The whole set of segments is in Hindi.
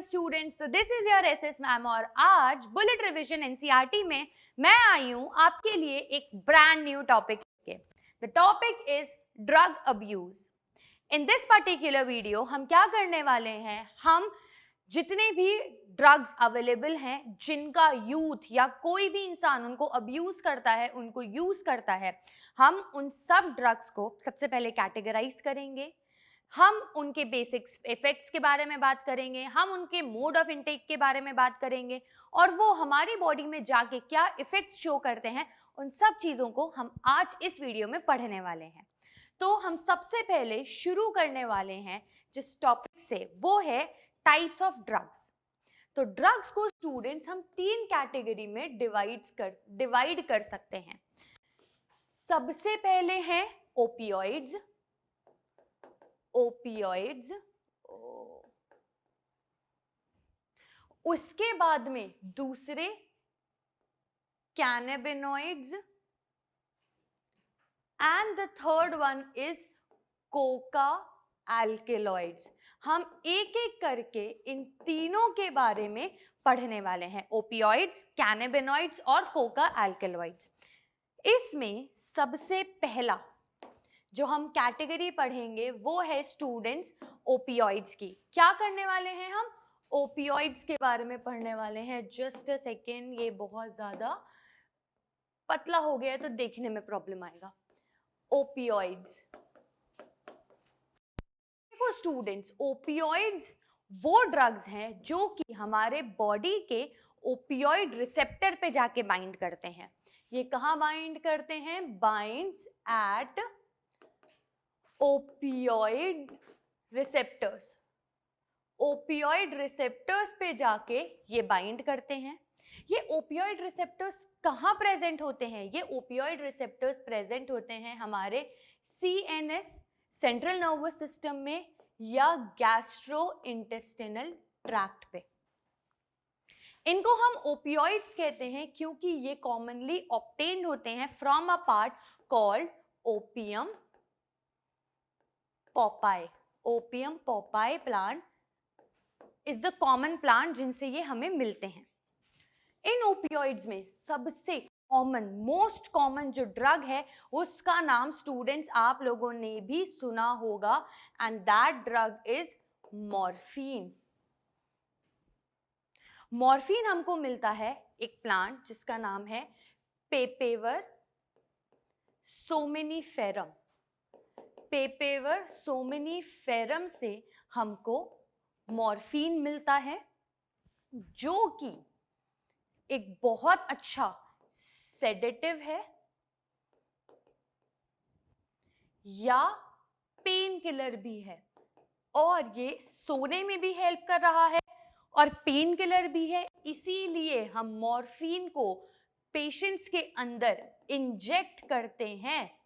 स्टूडेंट्स, तो this is your SS ma'am और आज बुलेट रिवीजन एनसीईआरटी में मैं आई हूं आपके लिए एक ब्रांड न्यू टॉपिक के। The topic is drug abuse. In this particular video हम क्या करने वाले हैं, हम जितने भी ड्रग्स अवेलेबल हैं जिनका यूथ या कोई भी इंसान उनको अब्यूज करता है, उनको यूज करता है, हम उन सब ड्रग्स को सबसे पहले कैटेगराइज करेंगे, हम उनके बेसिक्स इफेक्ट्स के बारे में बात करेंगे, हम उनके मोड ऑफ इनटेक के बारे में बात करेंगे और वो हमारी बॉडी में जाके क्या इफेक्ट्स शो करते हैं, उन सब चीज़ों को हम आज इस वीडियो में पढ़ने वाले हैं। तो हम सबसे पहले शुरू करने वाले हैं जिस टॉपिक से, वो है टाइप्स ऑफ ड्रग्स। तो ड्रग्स को स्टूडेंट्स हम 3 कैटेगरी में डिवाइड कर सकते हैं। सबसे पहले हैं ओपियोइड्स। उसके बाद में दूसरे cannabinoids and the third one is Coca alkaloids. हम एक एक करके इन तीनों के बारे में पढ़ने वाले हैं, ओपियोइड्स, कैनाबिनॉइड्स और कोका एल्केलॉइड्स। इसमें सबसे पहला जो हम कैटेगरी पढ़ेंगे वो है स्टूडेंट्स ओपियोइड्स की। क्या करने वाले हैं हम? ओपियोइड्स के बारे में पढ़ने वाले हैं। जस्ट अ सेकेंड, ये बहुत ज्यादा पतला हो गया है तो देखने में प्रॉब्लम आएगा। ओपियोइड्स, देखो स्टूडेंट्स, ओपियोइड्स वो ड्रग्स हैं जो कि हमारे बॉडी के ओपियोइड रिसेप्टर पे जाके बाइंड करते हैं। ये कहाँ बाइंड करते हैं? Binds at opioid receptors. Opioid receptors पे जाके ये बाइंड करते हैं। ये ओपियोइड रिसेप्टर्स कहाँ प्रेजेंट होते हैं? ये ओपियोइड रिसेप्टर्स प्रेजेंट होते हैं हमारे सीएनएस, सेंट्रल नर्वस सिस्टम में, या गैस्ट्रो इंटेस्टिनल ट्रैक्ट पे। इनको हम ओपियोइड्स कहते हैं क्योंकि ये कॉमनली ऑब्टेन्ड होते हैं from a part called opium Popeye. Opium Popeye plant is the common plant जिनसे ये हमें मिलते हैं। इन ओपियोइड्स में सबसे कॉमन, मोस्ट कॉमन जो ड्रग है उसका नाम स्टूडेंट्स आप लोगों ने भी सुना होगा, and that drug is morphine. Morphine हमको मिलता है एक प्लांट जिसका नाम है पेपेवर सोमेनिफेरम। पेपेवर सोमेनिफेरम से हमको मॉर्फिन मिलता है जो कि एक बहुत अच्छा सेडेटिव है या पेन किलर भी है, और ये सोने में भी हेल्प कर रहा है और पेन किलर भी है। इसीलिए हम मॉर्फिन को पेशेंट्स के अंदर इंजेक्ट करते हैं।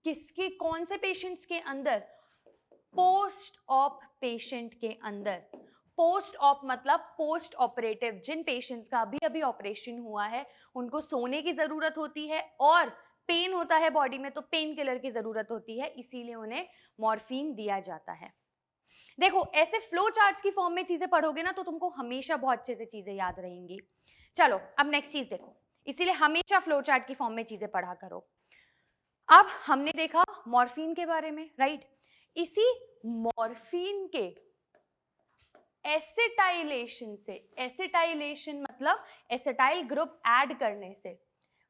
किसके, कौन से पेशेंट्स के अंदर? पोस्ट ऑप पेशेंट के अंदर। पोस्ट ऑप मतलब पोस्ट ऑपरेटिव, जिन पेशेंट्स का अभी अभी ऑपरेशन हुआ है, उनको सोने की जरूरत होती है और पेन होता है बॉडी में, तो पेन किलर की जरूरत होती है, इसीलिए उन्हें मॉर्फिन दिया जाता है। देखो, ऐसे फ्लो चार्ट्स की फॉर्म में चीजें पढ़ोगे ना तो तुमको हमेशा बहुत अच्छे से चीजें याद रहेंगी। चलो अब नेक्स्ट चीज देखो, इसीलिए हमेशा फ्लो चार्ट की फॉर्म में चीजें पढ़ा करो। अब हमने देखा मॉर्फिन के बारे में, राइट? इसी मॉर्फिन के एसिटाइलेशन से, एसिटाइलेशन मतलब एसिटाइल ग्रुप ऐड करने से,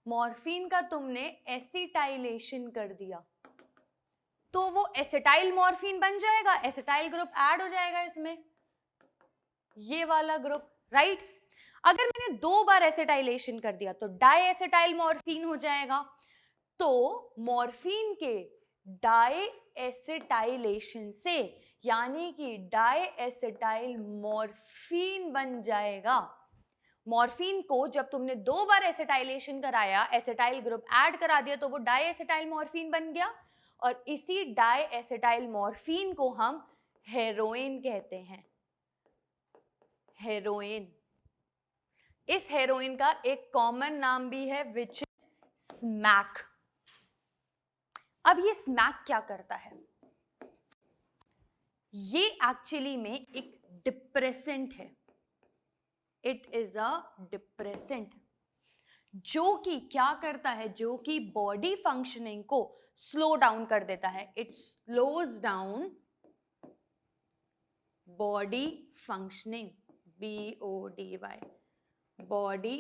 मॉर्फिन का तुमने एसिटाइलेशन कर दिया तो वो एसिटाइल मॉर्फिन बन जाएगा, एसिटाइल ग्रुप ऐड हो जाएगा इसमें, ये वाला ग्रुप, राइट? अगर मैंने 2 बार एसिटाइलेशन कर दिया तो डाई एसिटाइल मॉर्फिन हो जाएगा। तो मॉर्फिन के डाई एसिटाइलेशन से, यानी कि डाई एसिटाइल मॉर्फिन बन जाएगा। मॉर्फिन को जब तुमने 2 बार एसिटाइलेशन कराया, एसिटाइल ग्रुप ऐड करा दिया, तो वो डाई एसिटाइल मॉर्फिन बन गया, और इसी डाई एसिटाइल मॉर्फिन को हम हेरोइन कहते हैं। हेरोइन। इस हेरोइन का एक कॉमन नाम भी है विच इज स्मैक। अब ये स्मैक क्या करता है? ये एक्चुअली में एक डिप्रेसेंट है, इट इज अ डिप्रेसेंट, जो कि क्या करता है, जो कि बॉडी फंक्शनिंग को स्लो डाउन कर देता है. It slows down body functioning, BODY, body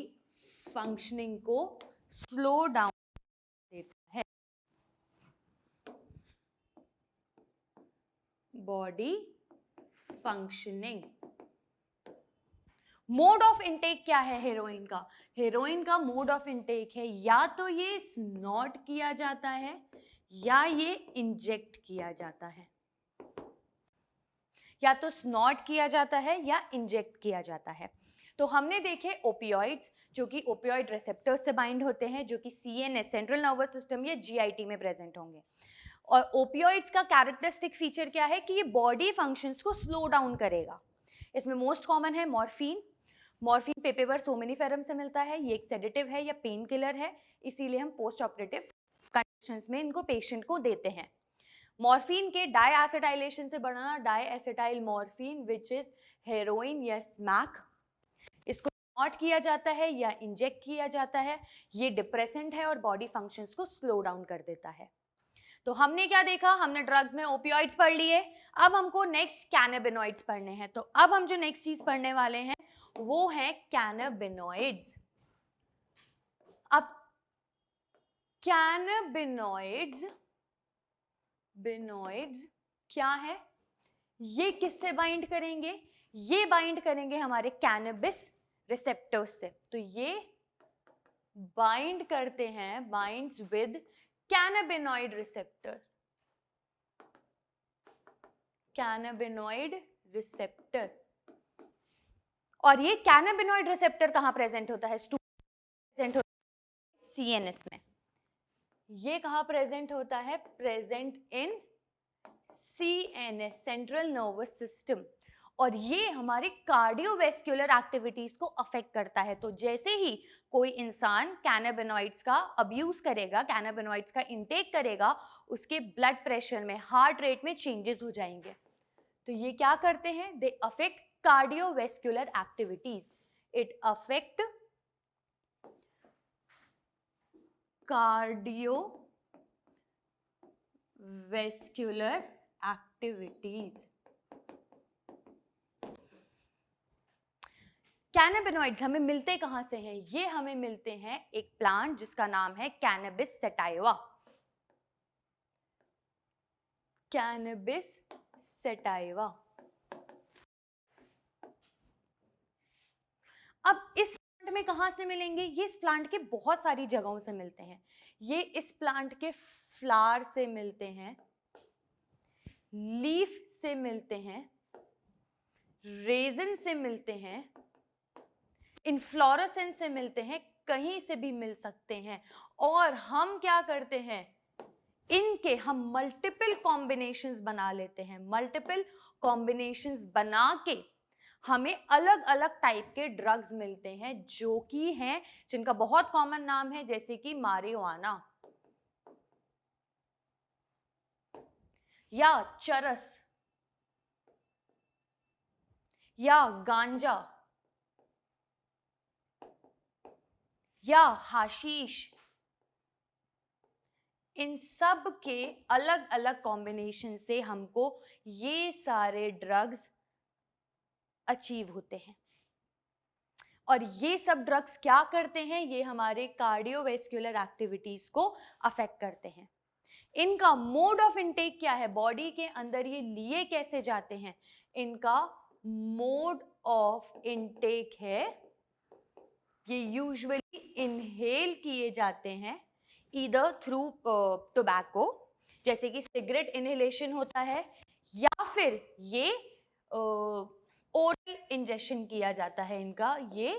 functioning को स्लो डाउन देता है. Body functioning. Mode of intake क्या है हेरोइन का? हेरोइन का मोड ऑफ इनटेक है या तो ये स्नॉट किया जाता है या ये इंजेक्ट किया जाता है, या तो स्नॉट किया जाता है या इंजेक्ट किया जाता है. तो हमने देखे ओपियोइड्स, जो कि ओपियोइड रिसेप्टर्स से बाइंड होते हैं, जो कि CNS, सेंट्रल नर्वस सिस्टम या GIT में प्रेजेंट होंगे. और ओपियोइड्स का कैरेक्टरिस्टिक फीचर क्या है कि ये बॉडी फंक्शंस को स्लो डाउन करेगा. इसमें मोस्ट कॉमन है मॉर्फिन. मॉर्फिन पेपेवर सोमेनिफेरम से मिलता है. ये एक सेडेटिव है या पेन किलर है, इसीलिए हम पोस्ट ऑपरेटिव कंडीशंस में इनको पेशेंट को देते हैं. मॉर्फिन के डाईएसिटाइलेशन से बना डाईएसिटाइल मॉर्फिन विच इज हेरोइन या स्मैक. इसको नॉट किया जाता है या इंजेक्ट किया जाता है. ये डिप्रेसेंट है और बॉडी फंक्शंस को स्लो डाउन कर देता है. तो हमने क्या देखा, हमने ड्रग्स में ओपियोइड्स पढ़ लिए. अब हमको नेक्स्ट कैनाबिनॉइड्स पढ़ने हैं. तो अब हम जो नेक्स्ट चीज पढ़ने वाले हैं वो है कैनाबिनॉइड्स. अब कैनाबिनॉइड्स क्या है, ये किससे बाइंड करेंगे? ये बाइंड करेंगे हमारे कैनबिस रिसेप्टर्स से. तो ये बाइंड करते हैं, binds with cannabinoid receptor. Cannabinoid receptor. और ये कैनाबिनॉइड रिसेप्टर कहां प्रेजेंट होता है? प्रेजेंट होता है CNS में. ये कहां प्रेजेंट होता है? Present in CNS, central nervous system. और ये हमारे कार्डियोवैस्कुलर एक्टिविटीज को अफेक्ट करता है. तो जैसे ही कोई इंसान कैनाबिनॉइड्स का अब्यूज करेगा, कैनाबिनॉइड्स का इंटेक करेगा, उसके ब्लड प्रेशर में, हार्ट रेट में चेंजेस हो जाएंगे. तो ये क्या करते हैं? They affect cardiovascular activities. It affect cardiovascular activities. Cannabinoids हमें मिलते कहां से हैं? ये हमें मिलते हैं एक प्लांट जिसका नाम है कैनबिस सटाइवा. Cannabis sativa. अब इस प्लांट में कहां से मिलेंगे? ये इस प्लांट के बहुत सारी जगहों से मिलते हैं. ये इस प्लांट के फ्लावर से मिलते हैं, लीफ से मिलते हैं, रेजिन से मिलते हैं, इन्फ्लोरेसेंस से मिलते हैं, कहीं से भी मिल सकते हैं. और हम क्या करते हैं? इनके हम मल्टीपल कॉम्बिनेशंस बना लेते हैं. मल्टीपल कॉम्बिनेशंस बना के हमें अलग अलग टाइप के ड्रग्स मिलते हैं, जो कि हैं, जिनका बहुत कॉमन नाम है, जैसे कि मारिजुआना या चरस या गांजा या हाशीश. इन सब के अलग अलग कॉम्बिनेशन से हमको ये सारे ड्रग्स अचीव होते हैं. और ये सब ड्रग्स क्या करते हैं? ये हमारे कार्डियोवैस्कुलर एक्टिविटीज को अफेक्ट करते हैं. इनका मोड ऑफ इनटेक क्या है? बॉडी के अंदर ये लिए कैसे जाते हैं? इनका मोड ऑफ इनटेक है, ये यूजुअली इनहेल किए जाते हैं, ईदर थ्रू टोबैको, जैसे कि सिगरेट इनहेलेशन होता है, या फिर ये ओरल इंजेक्शन किया जाता है. इनका ये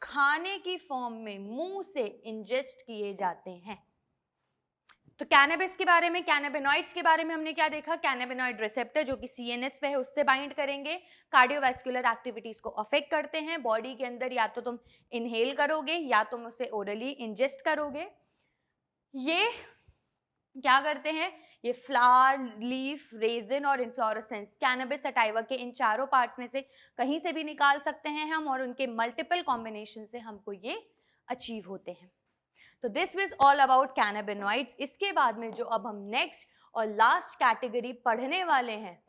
खाने की फॉर्म में मुंह से इंजेस्ट किए जाते हैं. तो कैनबिस के बारे में, कैनाबिनॉइड्स के बारे में हमने क्या देखा? कैनाबिनॉइड रिसेप्टर जो कि CNS पे है उससे बाइंड करेंगे, कार्डियोवैस्कुलर एक्टिविटीज को अफेक्ट करते हैं. बॉडी के अंदर या तो तुम इनहेल करोगे या तुम उसे ओरली इंजेस्ट करोगे. ये क्या करते हैं, ये फ्लावर, लीफ, रेजिन और इन्फ्लोरेसेंस, कैनबिस सटाइवा के इन चारों पार्ट्स में से कहीं से भी निकाल सकते हैं हम, और उनके मल्टीपल कॉम्बिनेशन से हमको ये अचीव होते हैं। तो this was all about cannabinoids. इसके बाद में जो अब हम नेक्स्ट और लास्ट कैटेगरी पढ़ने वाले हैं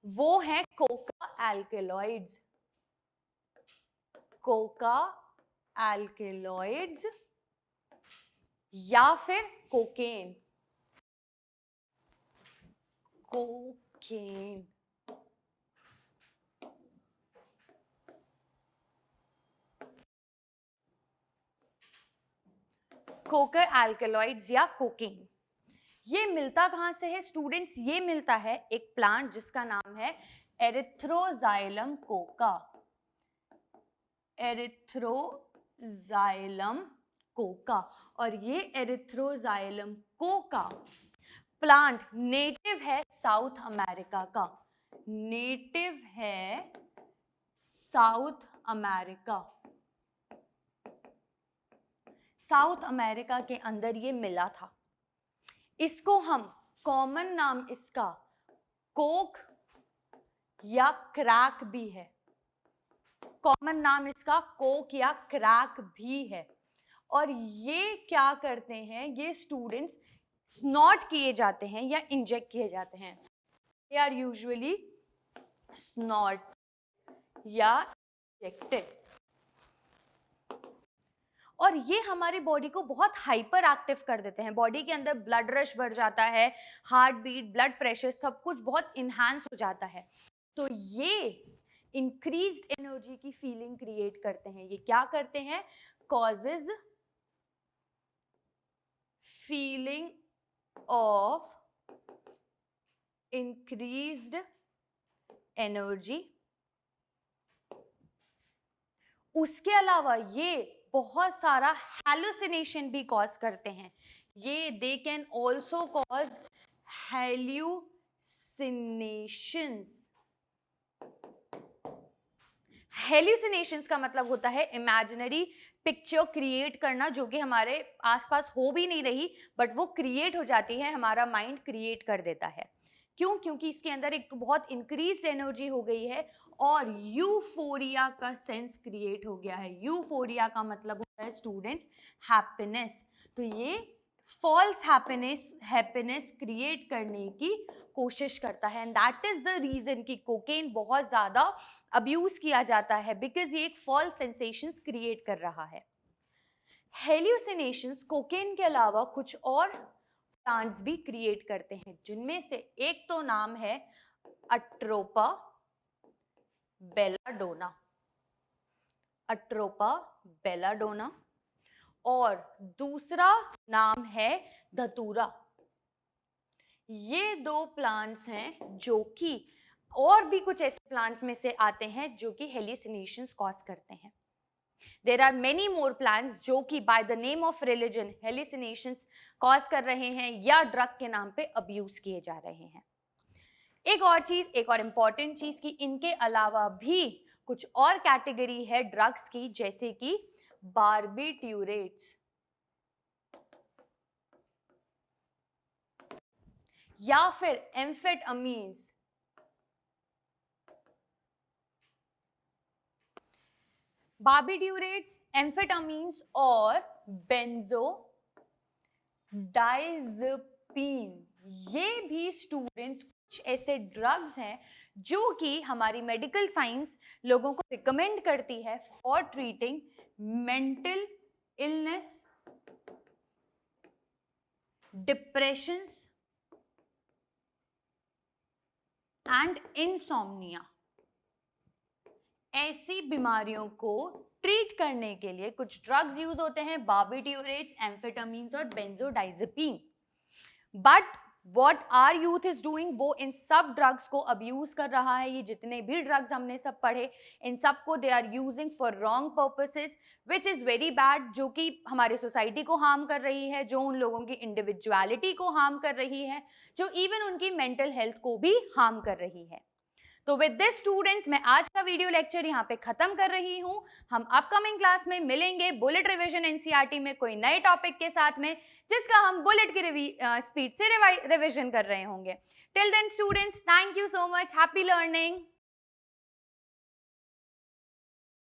वो है कोका एल्केलॉइड्स। कोका एल्केलॉइड्स या फिर कोकेन। कोकेन कोका एल्केलॉइड्स या कोकेन, ये मिलता कहां से है स्टूडेंट्स? ये मिलता है एक प्लांट जिसका नाम है एरिथ्रोजाइलम कोका। Erythroxylum Coca. और ये एरिथ्रोजाइलम कोका प्लांट नेटिव है साउथ अमेरिका का। नेटिव है साउथ अमेरिका। साउथ अमेरिका के अंदर ये मिला था। इसको हम कॉमन नाम इसका कोक या क्रैक भी है। कॉमन नाम इसका कोक या क्रैक भी है। और ये क्या करते हैं, ये स्टूडेंट्स स्नॉट किए जाते हैं या इंजेक्ट किए जाते हैं। दे आर यूजुअली स्नॉट या इंजेक्टेड। और ये हमारी बॉडी को बहुत हाइपर एक्टिव कर देते हैं। बॉडी के अंदर ब्लड रश बढ़ जाता है, हार्ट बीट, ब्लड प्रेशर सब कुछ बहुत इनहांस हो जाता है। तो ये इंक्रीज्ड एनर्जी की फीलिंग क्रिएट करते हैं। ये क्या करते हैं? Causes feeling of increased energy. उसके अलावा ये बहुत सारा हैलुसिनेशन भी कॉज करते हैं। ये they can also cause hallucinations. Hallucinations का मतलब होता है इमेजिनरी पिक्चर क्रिएट करना, जो कि हमारे आसपास हो भी नहीं रही बट वो क्रिएट हो जाती है, हमारा माइंड क्रिएट कर देता है। क्यों? क्योंकि इसके अंदर एक बहुत इंक्रीज्ड एनर्जी हो गई है और यूफोरिया का सेंस क्रिएट हो गया है। यूफोरिया का मतलब होता है स्टूडेंट्स हैप्पीनेस। तो ये फॉल्स हैप्पीनेस क्रिएट करने की कोशिश करता है, and that is the reason कि कोकेन बहुत ज्यादा अब्यूज किया जाता है, बिकॉज ये एक फॉल्स सेंसेशंस क्रिएट कर रहा है। हेल्यूसिनेशंस कोकेन के अलावा कुछ और प्लांट्स भी क्रिएट करते हैं, जिनमें से एक तो नाम है अट्रोपा बेलाडोना। अट्रोपा बेलाडोना। और दूसरा नाम है धतूरा। ये दो प्लांट्स हैं जो कि, और भी कुछ ऐसे प्लांट्स में से आते हैं जो कि हेल्यूसिनेशंस कॉज करते हैं। There are many more plants जो कि by the name of religion hallucinations cause कर रहे हैं या ड्रग के नाम पे अब्यूज किए जा रहे हैं। एक और चीज, एक और इंपॉर्टेंट चीज कि इनके अलावा भी कुछ और कैटेगरी है ड्रग्स की, जैसे कि बार्बिट्यूरेट्स या फिर एम्फेटामीन्स। बार्बिट्यूरेट्स, एम्फेटामीन्स और बेंजोडाइज़ेपिन, ये भी स्टूडेंट्स कुछ ऐसे ड्रग्स हैं जो कि हमारी मेडिकल साइंस लोगों को रिकमेंड करती है for treating mental illness, depressions and insomnia. ऐसी बीमारियों को ट्रीट करने के लिए कुछ ड्रग्स यूज होते हैं, बार्बिट्यूरेट्स, एम्फेटामीन्स और benzodiazepine. But what are youth is doing, वो इन सब ड्रग्स को अब्यूज कर रहा है। ये जितने भी ड्रग्स हमने सब पढ़े, इन सब को they are using for wrong purposes, which is very bad, जो कि हमारे सोसाइटी को हार्म कर रही है, जो उन लोगों की इंडिविजुअलिटी को हार्म कर रही है, जो इवन उनकी मेंटल हेल्थ को भी हार्म कर रही है। तो विद दिस स्टूडेंट्स मैं आज का वीडियो लेक्चर यहाँ पे खत्म कर रही हूँ। हम अपकमिंग क्लास में मिलेंगे बुलेट रिवीजन एनसीईआरटी में कोई नए टॉपिक के साथ में, जिसका हम बुलेट की स्पीड से रिवीजन कर रहे होंगे। Till then students, thank you so much, happy learning.